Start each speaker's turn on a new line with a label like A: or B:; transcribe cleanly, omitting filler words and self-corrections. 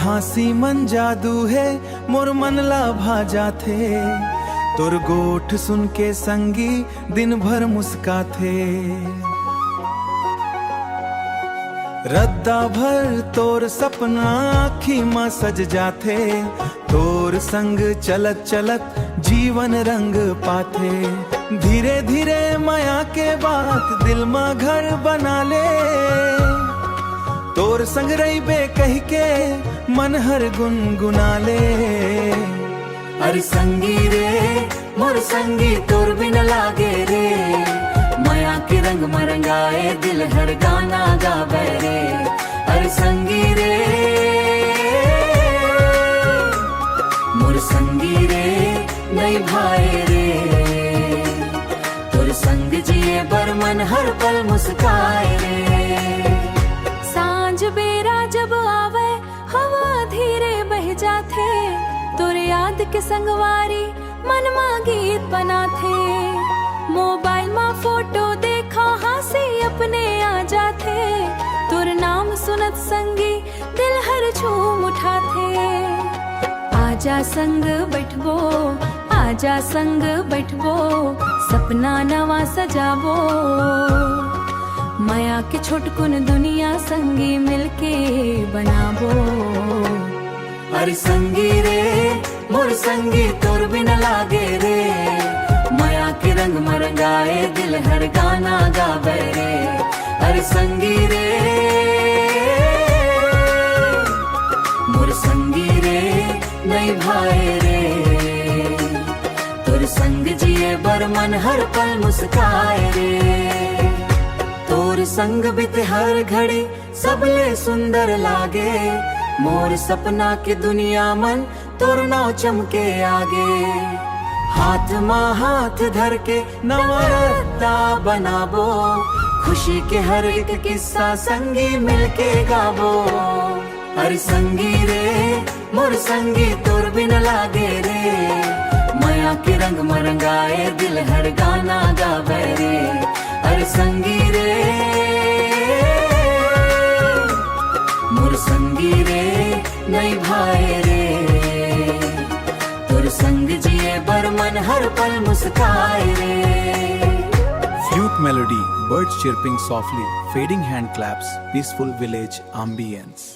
A: हासी मन जादू है मोर मन ला भाजा थे। तोर गोठ सुन के संगी दिन भर मुस्काथे। रद्दा भर तोर सपना आँखी माँ सज जाथे। तोर संग चलत चलत जीवन रंग पाथे। धीरे धीरे माया के बात दिल माँ घर बना ले। तोर संग रही बे कह के मन हर गुनगुना ले।
B: अरे संगी रे मोर संगी तोर बिन लागे रे। माया के रंग मरंगाए दिल हर गाना गावे रे। अरे संगी रे मोर संगी रे नहीं भाई रे। तोर संग जिए बर मन हर पल मुस्काए रे।
C: सांझ बेरा जब आवे हवा धीरे बह जाथे। तोरे याद के संगवारी मन मा गीत बनाथे। मोबाइल मा फोटो देखा हासी अपने आ जाथे। तोर नाम सुनत संगी दिल हर झूम उठाथे। आजा संग बैठबो आजा संग बैठबो सपना नवा सजाबो। माया के छोटकुन दुनिया संगी मिलके बनाबो।
B: अरे संगी रे मोर संगी तोर बिन लागे रे। माया के रंग मरंगाए दिल हर गाना गावे रे। अरे संगी रे मोर संगी रे नहीं भाई रे। तोर संग जिए बर मन हर पल मुस्काए रे। तोर संग बिते हर घड़ी सबले सुंदर लागे। मोर सपना के दुनिया मन तोर नाव चमके आगे। हाथ माँ हाथ धर के नवा रत्ता बनाबो। खुशी के हर एक किस्सा संगी मिलके गाबो। अरे संगी रे मोर संगी तोर बिन लागे रे। माया के रंग मरंगाए दिल हर गाना गावे रे। अरे संगी रे मोर संगी रे नहीं भाई रे। तोर संग जिए बर मन हर पल मुस्काए रे।
A: Flute melody, birds chirping softly, fading hand claps, peaceful village ambience.